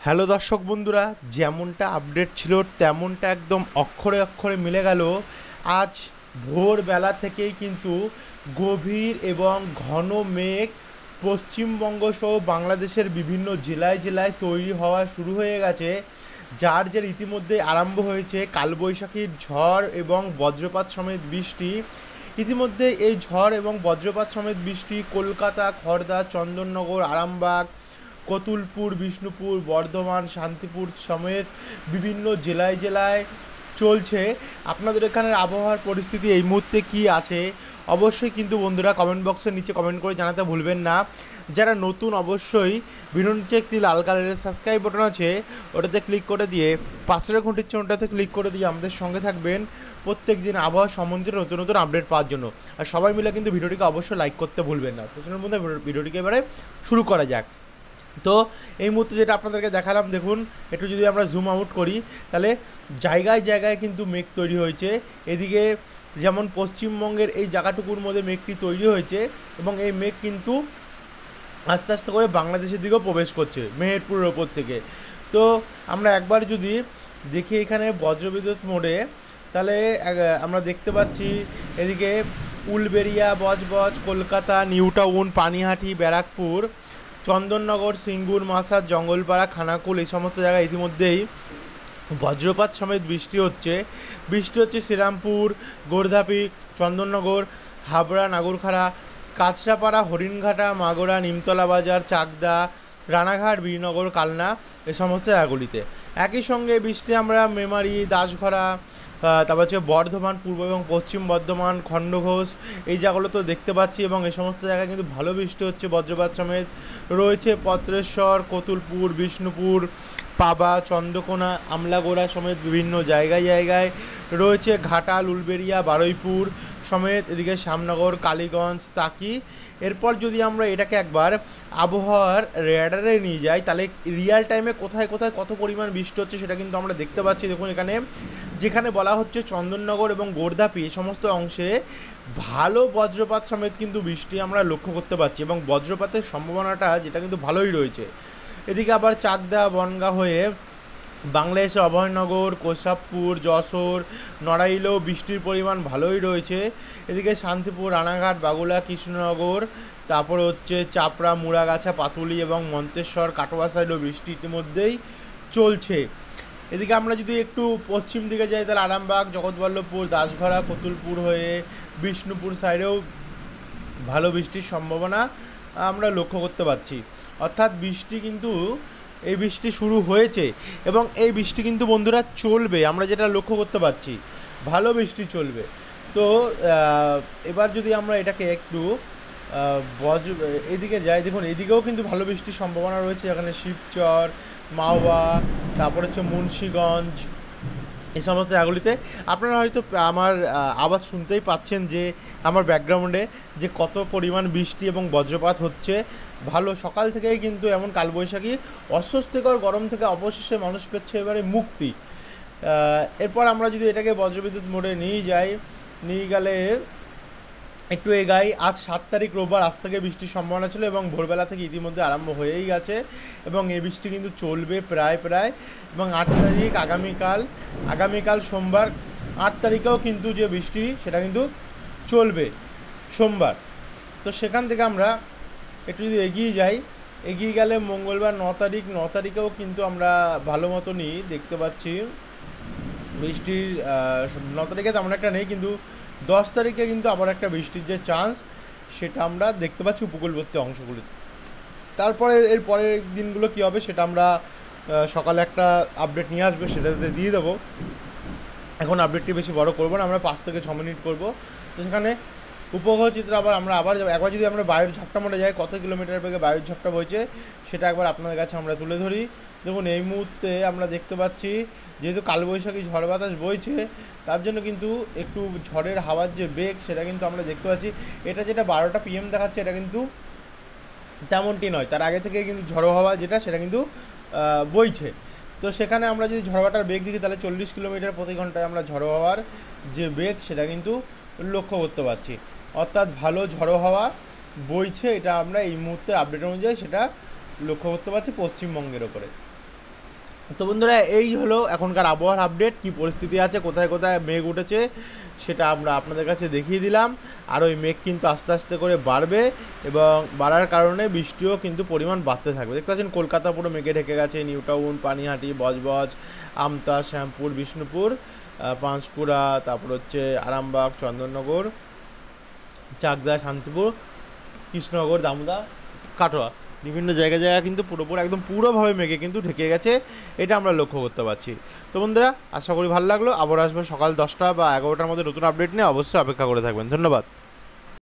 Hello দর্শক বন্ধুরা, যেমনটা আপডেট ছিল তেমনটা একদম অক্ষরে অক্ষরে মিলে গেল। আজ ভোরবেলা থেকেই কিন্তু গভীর এবং ঘন মেঘ পশ্চিমবঙ্গ সহ বাংলাদেশের বিভিন্ন জেলায় জেলায় তৈরি হওয়া শুরু হয়ে গেছে, যার ইতিমধ্যে আরম্ভ হয়েছে কালবৈশাখীর ঝড় এবং বজ্রপাত সমেত বৃষ্টি। ইতিমধ্যে এই ঝড় এবং বজ্রপাত সমেত বৃষ্টি কলকাতা, খড়দা, চন্দননগর, আরামবাগ, কতুলপুর, বিষ্ণুপুর, বর্ধমান, শান্তিপুর সমেত বিভিন্ন জেলায় জেলায় চলছে। আপনাদের এখানের আবহাওয়ার পরিস্থিতি এই মুহূর্তে কী আছে অবশ্যই কিন্তু বন্ধুরা কমেন্ট বক্সের নিচে কমেন্ট করে জানাতে ভুলবেন না। যারা নতুন অবশ্যই ভিডিওর নিচে একটি লাল কালারের সাবস্ক্রাইব বাটন আছে, ওটাতে ক্লিক করে দিয়ে পাশের ঘন্টির চিহ্নটাতে ক্লিক করে দিয়ে আমাদের সঙ্গে থাকবেন প্রত্যেক দিন আবহাওয়া সম্বন্ধে নতুন নতুন আপডেট পাওয়ার জন্য। আর সবাই মিলে কিন্তু ভিডিওটিকে অবশ্যই লাইক করতে ভুলবেন না। প্রচুর মধ্যে ভিডিওটিকে এবারে শুরু করা যাক। তো এই মুহূর্তে যেটা আপনাদেরকে দেখালাম, দেখুন একটু যদি আমরা জুম আউট করি তাহলে জায়গায় জায়গায় কিন্তু মেঘ তৈরি হয়েছে। এদিকে যেমন পশ্চিমবঙ্গের এই জায়গাটুকুর মধ্যে মেঘটি তৈরি হয়েছে এবং এই মেঘ কিন্তু আস্তে আস্তে করে বাংলাদেশের দিকেও প্রবেশ করছে মেহেরপুরের ওপর থেকে। তো আমরা একবার যদি দেখি এখানে বজ্রবিদ্যুৎ মোড়ে, তাহলে আমরা দেখতে পাচ্ছি এদিকে Uluberia, Budge Budge, Kolkata, new town, Panihati, Barrackpore, Chandannagar, Singur, Masar, Jangalpara, Khanakul এই সমস্ত জায়গায় ইতিমধ্যেই বজ্রপাত সমেত বৃষ্টি হচ্ছে। শ্রীরামপুর, গোর্ধাপি, চন্দননগর, হাবড়া, নাগরখাড়া, কাঁচরাপাড়া, হরিণঘাটা, মাগুরা, নিমতলা বাজার, চাকদা, রানাঘাট, বীরনগর, কালনা এই সমস্ত জায়গাগুলিতে। একই সঙ্গে বৃষ্টি আমরা মেমারি, দাসঘরা, তারপর হচ্ছে বর্ধমান, পূর্ব এবং পশ্চিম বর্ধমান, খণ্ডঘোষ এই জায়গাগুলো তো দেখতে পাচ্ছি এবং এই সমস্ত জায়গায় কিন্তু ভালো বৃষ্টি হচ্ছে বজ্রপাত সমেত। রয়েছে পত্রেশ্বর, কতুলপুর, বিষ্ণুপুর, পাবা, চন্দ্রকোনা, আমলাগোড়া সমেত বিভিন্ন জায়গায় জায়গায় রয়েছে। ঘাটাল, উলবেড়িয়া, বারুইপুর সমেত, এদিকে শ্যামনগর, কালীগঞ্জ, তাকি। এরপর যদি আমরা এটাকে একবার আবহাওয়ার রেডারে নিয়ে যাই, তাহলে রিয়াল টাইমে কোথায় কোথায় কত পরিমাণ বৃষ্টি হচ্ছে সেটা কিন্তু আমরা দেখতে পাচ্ছি। দেখুন এখানে যেখানে বলা হচ্ছে চন্দননগর এবং গোর্ধাপি এই সমস্ত অংশে ভালো বজ্রপাত সমেত কিন্তু বৃষ্টি আমরা লক্ষ্য করতে পারছি এবং বজ্রপাতের সম্ভাবনাটা যেটা কিন্তু ভালোই রয়েছে। এদিকে আবার চাকদা, বনগাঁ হয়ে বাংলাদেশের অভয়নগর, কোশাবপুর, যশোর, নড়াইলেও বৃষ্টির পরিমাণ ভালোই রয়েছে। এদিকে শান্তিপুর, রানাঘাট, বাগুলা, কৃষ্ণনগর, তারপরে হচ্ছে চাপড়া, মুড়াগাছা, পাতুলি এবং মন্তেশ্বর, কাটোয়া সাইডেও বৃষ্টি ইতিমধ্যেই চলছে। এদিকে আমরা যদি একটু পশ্চিম দিকে যাই তাহলে আরামবাগ, জগৎবল্লভপুর, দাসঘরা, কতুলপুর হয়ে বিষ্ণুপুর সাইডেও ভালো বৃষ্টির সম্ভাবনা আমরা লক্ষ্য করতে পারছি। অর্থাৎ বৃষ্টি কিন্তু এই বৃষ্টি শুরু হয়েছে এবং এই বৃষ্টি কিন্তু বন্ধুরা চলবে, আমরা যেটা লক্ষ্য করতে পারছি ভালো বৃষ্টি চলবে। তো এবার যদি আমরা এটাকে একটু এদিকে যাই, দেখুন এদিকেও কিন্তু ভালো বৃষ্টির সম্ভাবনা রয়েছে। এখানে শিবচর, মাওয়া, তারপর হচ্ছে মুন্সিগঞ্জ এই সমস্ত জায়গাগুলিতে আপনারা হয়তো আমার আওয়াজ শুনতেই পাচ্ছেন যে আমার ব্যাকগ্রাউন্ডে যে কত পরিমাণ বৃষ্টি এবং বজ্রপাত হচ্ছে। ভালো সকাল থেকেই কিন্তু এমন কালবৈশাখী অস্বস্তিকর গরম থেকে অবশেষে মানুষ পেচ্ছে এবারে মুক্তি। এরপর আমরা যদি এটাকে বজ্রবিদ্যুৎ মোড়ে নিয়ে গেলে একটু এগাই, আজ 7 তারিখ রোববার, আজ থেকে বৃষ্টির সম্ভাবনা ছিল এবং ভোরবেলা থেকে ইতিমধ্যে আরম্ভ হয়েই গেছে এবং এই বৃষ্টি কিন্তু চলবে প্রায় এবং 8 তারিখ আগামীকাল সোমবার 8 তারিখেও কিন্তু যে বৃষ্টি সেটা কিন্তু চলবে সোমবার। তো সেখান থেকে আমরা একটু যদি এগিয়ে গেলে মঙ্গলবার 9 তারিখেও কিন্তু আমরা ভালো মতনই দেখতে পাচ্ছি বৃষ্টির। 9 তারিখে তেমন একটা নেই, কিন্তু 10 তারিখে কিন্তু আবার একটা বৃষ্টির যে চান্স সেটা আমরা দেখতে পাচ্ছি উপকূলবর্তী অংশগুলিতে। তারপরে এর পরের দিনগুলো কী হবে সেটা আমরা সকালে একটা আপডেট নিয়ে আসবে, সেটাতে দিয়ে দেবো। এখন আপডেটটি বেশি বড় করবো না, আমরা 5 থেকে 6 মিনিট করবো। তো সেখানে উপগ্রহ চিত্র একবার যদি আমরা বায়ুর ঝাপটা মোড়ে যাই, কত কিলোমিটার বেগে বায়ুর ঝাপটা বইছে সেটা একবার আপনাদের কাছে আমরা তুলে ধরি। দেখুন এই মুহূর্তে আমরা দেখতে পাচ্ছি যেহেতু কালবৈশাখী ঝড় বাতাস বইছে, তার জন্য কিন্তু একটু ঝড়ের হাওয়ার যে বেগ সেটা কিন্তু আমরা দেখতে পাচ্ছি। এটা যেটা 12টা PM দেখাচ্ছে এটা কিন্তু তেমনটি নয়, তার আগে থেকে কিন্তু ঝড়ো হাওয়া যেটা সেটা কিন্তু বইছে। তো সেখানে আমরা যদি ঝড়ো হাওয়াটার বেগ দেখি তাহলে 40 কিলোমিটার প্রতি ঘন্টায় আমরা ঝড়ো হাওয়ার যে বেগ সেটা কিন্তু লক্ষ্য করতে পারছি। অর্থাৎ ভালো ঝড়ো হাওয়া বইছে, এটা আমরা এই মুহূর্তে আপডেট অনুযায়ী সেটা লক্ষ্য করতে পারছি পশ্চিমবঙ্গের ওপরে। তো বন্ধুরা এই হলো এখনকার আবহাওয়ার আপডেট, কি পরিস্থিতি আছে, কোথায় কোথায় মেঘ উঠেছে সেটা আমরা আপনাদের কাছে দেখিয়ে দিলাম। আর ওই মেঘ কিন্তু আস্তে আস্তে করে বাড়বে এবং বাড়ার কারণে বৃষ্টিও কিন্তু পরিমাণ বাড়তে থাকবে। দেখতে পাচ্ছেন কলকাতা পুরো মেঘে ঢেকে গেছে, নিউ টাউন, পানিহাটি, বজবজ, আমতা, শ্যামপুর, বিষ্ণুপুর, পাঁশকুড়া, তারপর হচ্ছে আরামবাগ, চন্দননগর, চাকদা, শান্তিপুর, কৃষ্ণনগর, দামোদা, কাটোয়া, বিভিন্ন জায়গায় জায়গায় কিন্তু পুরোপুরি একদম পুরোভাবে মেঘে কিন্তু ঢেকে গেছে, এটা আমরা লক্ষ্য করতে পারছি। তো বন্ধুরা আশা করি ভালো লাগলো, আবার আসবো সকাল 10টা বা 11টার মধ্যে নতুন আপডেট নিয়ে, অবশ্যই অপেক্ষা করে থাকবেন। ধন্যবাদ।